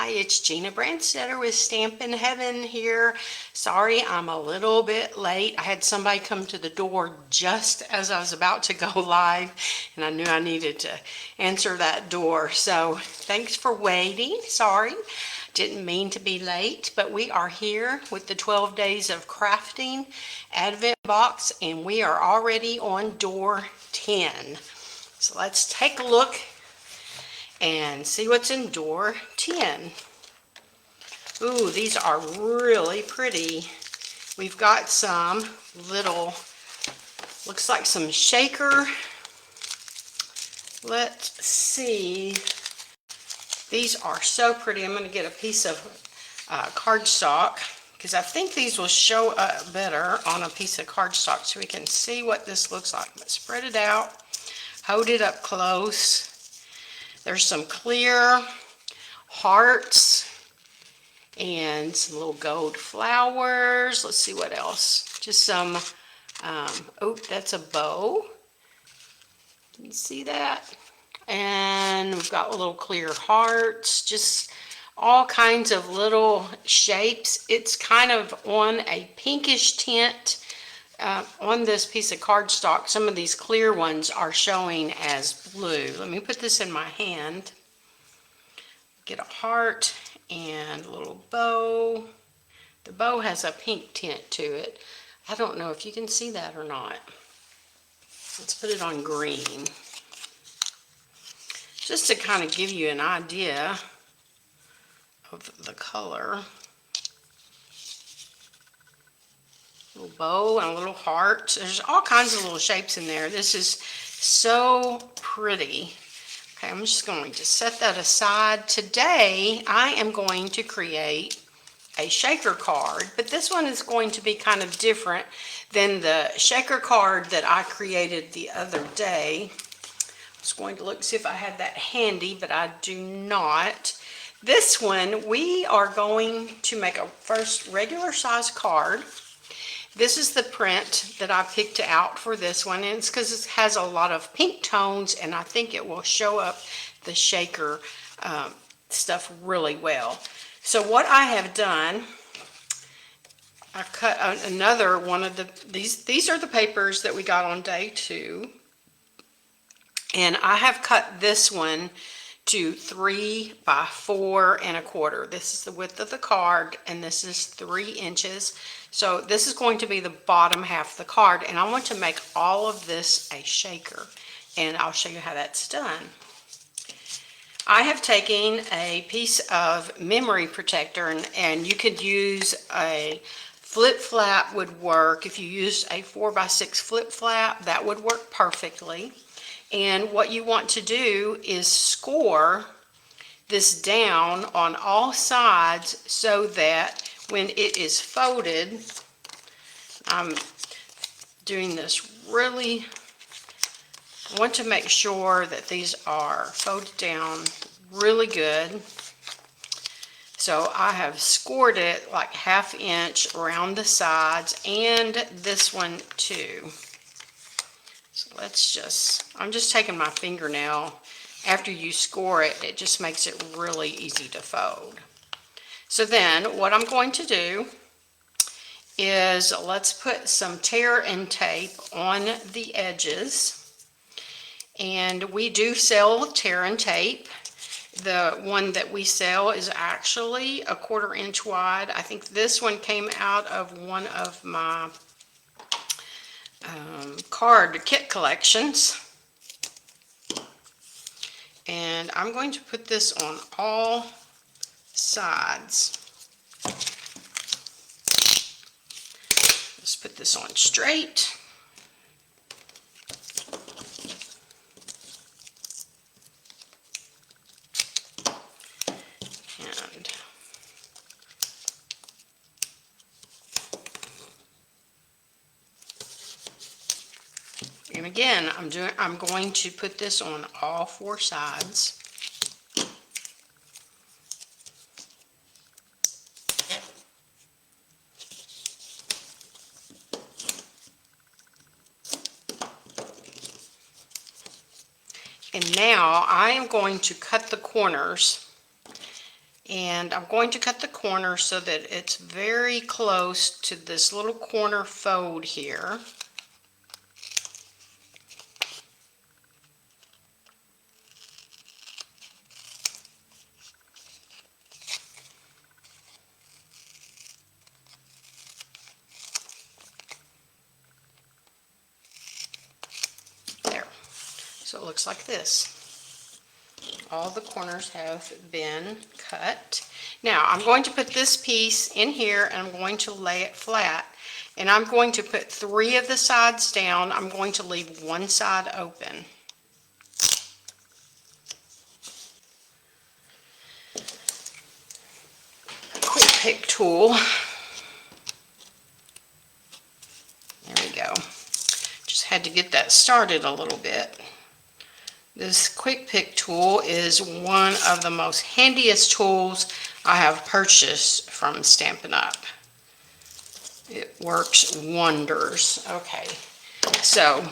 Hi, it's Gina Brandstetter with Stampin' Heaven here. Sorry, I'm a little bit late. I had somebody come to the door just as I was about to go live, and I knew I needed to answer that door. So thanks for waiting. Sorry, didn't mean to be late, but we are here with the 12 Days of Crafting Advent Box, and we are already on door 10. So let's take a look and see what's in door 10. Ooh, these are really pretty. We've got some little, looks like some shaker. Let's see. These are so pretty. I'm going to get a piece of cardstock because I think these will show up better on a piece of cardstock so we can see what this looks like. But spread it out, hold it up close. There's some clear hearts and some little gold flowers. Let's see what else. Just some, oh, that's a bow. Can you see that? And we've got little clear hearts, just all kinds of little shapes. It's kind of on a pinkish tint. On this piece of cardstock, some of these clear ones are showing as blue. Let me put this in my hand. Get a heart and a little bow. The bow has a pink tint to it. I don't know if you can see that or not. Let's put it on green. Just to kind of give you an idea of the color. A little bow and a little heart. There's all kinds of little shapes in there. This is so pretty. Okay, I'm just going to set that aside. Today, I am going to create a shaker card, but this one is going to be kind of different than the shaker card that I created the other day. I was going to look see if I had that handy, but I do not. This one, we are going to make a first regular size card. This is the print that I picked out for this one, and it's because it has a lot of pink tones, and I think it will show up the shaker stuff really well. So what I have done, I've cut another one of these are the papers that we got on day 2. And I have cut this one to 3 by 4 1/4. This is the width of the card, and this is 3 inches. So this is going to be the bottom half of the card, and I want to make all of this a shaker, and I'll show you how that's done. I have taken a piece of memory protector, and you could use a flip flap would work. If you used a 4 by 6 flip flap, that would work perfectly. And what you want to do is score this down on all sides so that when it is folded, I'm doing this really, I want to make sure that these are folded down really good. So I have scored it like 1/2 inch around the sides and this one too. So let's just, I'm just taking my fingernail. After you score it, it just makes it really easy to fold. So then what I'm going to do is let's put some tear and tape on the edges. And we do sell tear and tape. The one that we sell is actually a 1/4 inch wide. I think this one came out of one of my card kit collections. And I'm going to put this on all sides. Let's put this on straight. And again, I'm going to put this on all 4 sides. And now I am going to cut the corners And I'm going to cut the corner so that it's very close to this little corner fold here. There. So it looks like this. All the corners have been cut. Now I'm going to put this piece in here and I'm going to lay it flat. And I'm going to put 3 of the sides down. I'm going to leave one side open. Quick pick tool. There we go. Just had to get that started a little bit. This quick pick tool is one of the most handiest tools I have purchased from Stampin' Up. It works wonders. Okay, so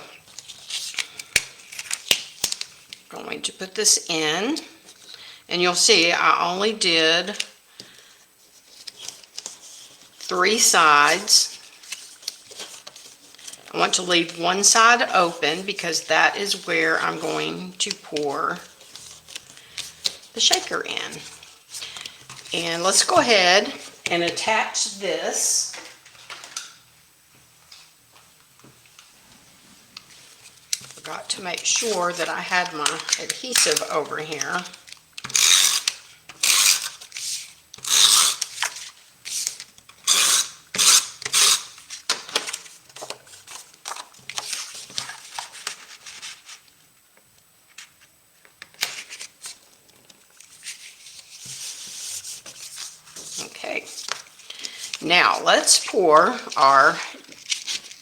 I'm going to put this in, and you'll see I only did 3 sides. I want to leave one side open because that is where I'm going to pour the shaker in. And let's go ahead and attach this. Forgot to make sure that I had my adhesive over here. Okay, now let's pour our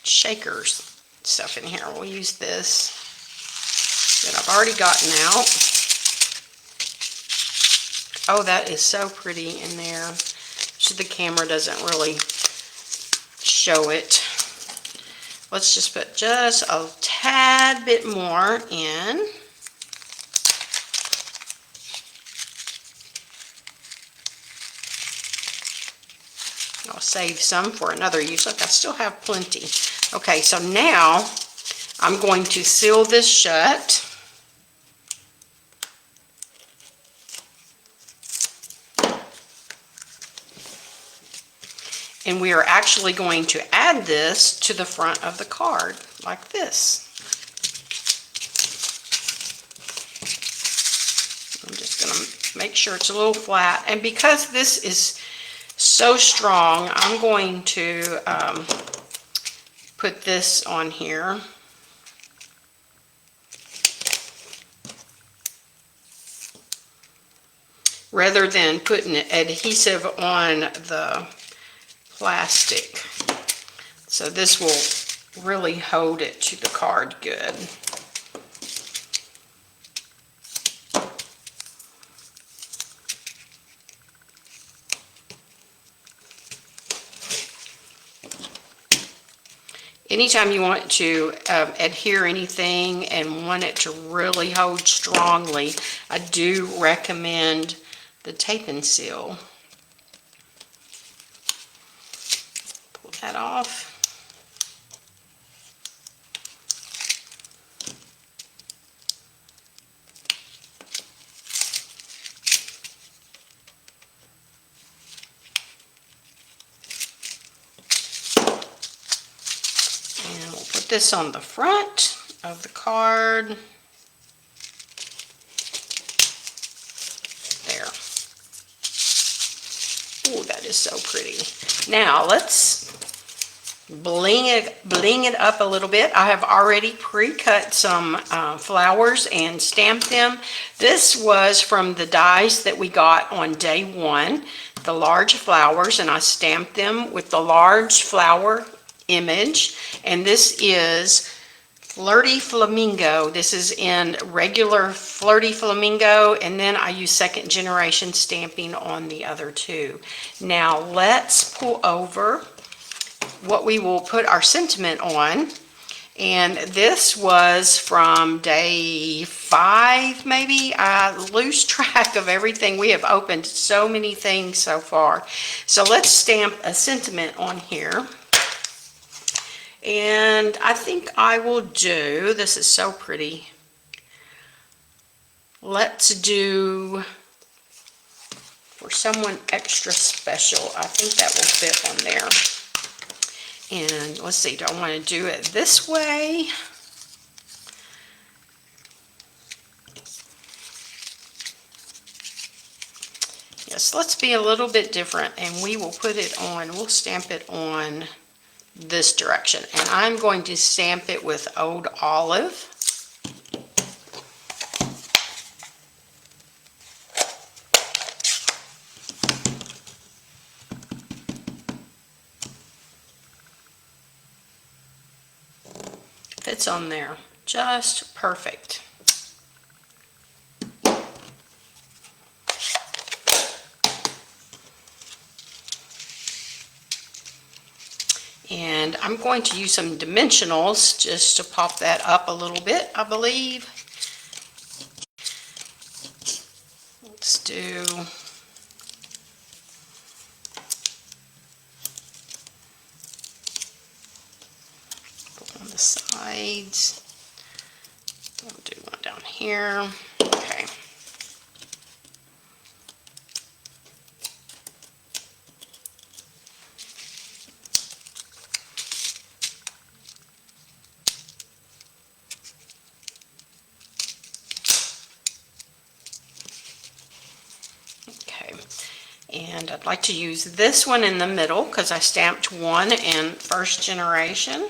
shakers stuff in here. We'll use this that I've already gotten out. Oh, that is so pretty in there. So the camera doesn't really show it. Let's just put just a tad bit more in. I'll save some for another use. Look, I still have plenty. Okay, so now I'm going to seal this shut. And we are actually going to add this to the front of the card, like this. I'm just going to make sure it's a little flat. And because this is so strong, I'm going to put this on here. Rather than putting adhesive on the plastic. So this will really hold it to the card good. Anytime you want to adhere anything and want it to really hold strongly, I do recommend the tape and seal. Pull that off. And we'll put this on the front of the card. There. Oh, that is so pretty. Now let's bling it up a little bit. I have already pre-cut some flowers and stamped them. This was from the dies that we got on day 1, the large flowers, and I stamped them with the large flower image. And this is Flirty Flamingo. This is in regular Flirty Flamingo, and then I use second generation stamping on the other 2. Now let's pull over what we will put our sentiment on. And this was from day 5, maybe. I lose track of everything. We have opened so many things so far. So let's stamp a sentiment on here. And I think I will do, this is so pretty. Let's do, for someone extra special, I think that will fit on there. And let's see, do I want to do it this way? Yes, let's be a little bit different, and we will put it on, we'll stamp it on this direction. And I'm going to stamp it with Old Olive. Fits on there just perfect. And I'm going to use some dimensionals just to pop that up a little bit, I believe. Let's do on the sides. I'll do one down here. Okay. Okay. And I'd like to use this one in the middle because I stamped one in first generation.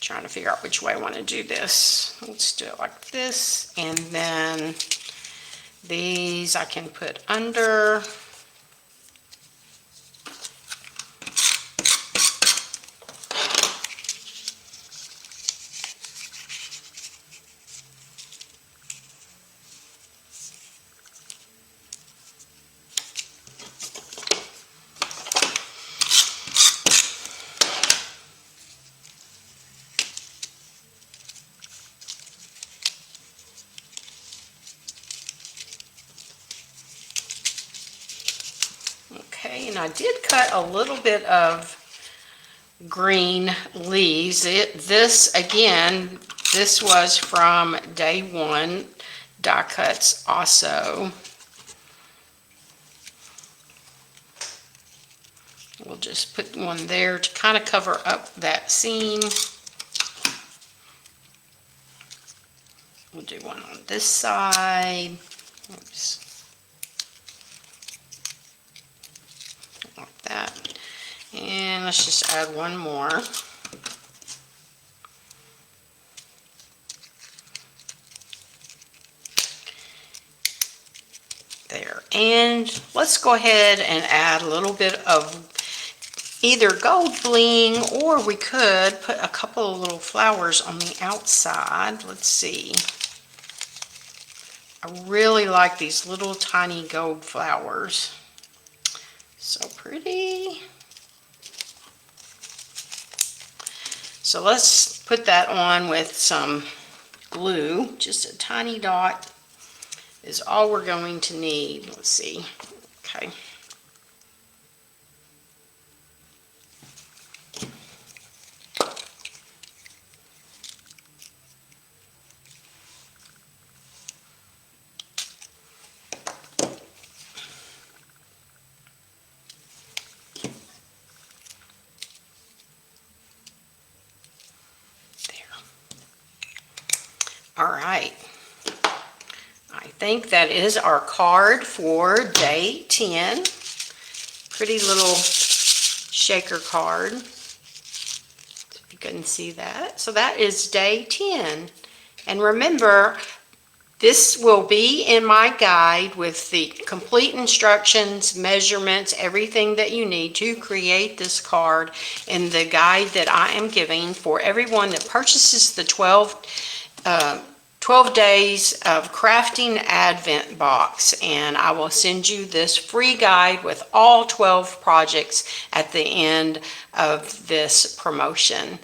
Trying to figure out which way I want to do this. Let's do it like this, and then these I can put under. Okay, and I did cut a little bit of green leaves. This was from day 1 die cuts also. We'll just put one there to kind of cover up that seam. We'll do one on this side. Oops. Like that. And let's just add one more. There. And let's go ahead and add a little bit of either gold bling, or we could put a couple of little flowers on the outside. Let's see. I really like these little tiny gold flowers. So pretty. So let's put that on with some glue. Just a tiny dot is all we're going to need. Let's see. Okay. All right, I think that is our card for day 10. Pretty little shaker card, if you couldn't see that. So that is day 10. And remember, this will be in my guide with the complete instructions, measurements, everything that you need to create this card in the guide that I am giving for everyone that purchases the 12 12 days of crafting advent box, and I will send you this free guide with all 12 projects at the end of this promotion.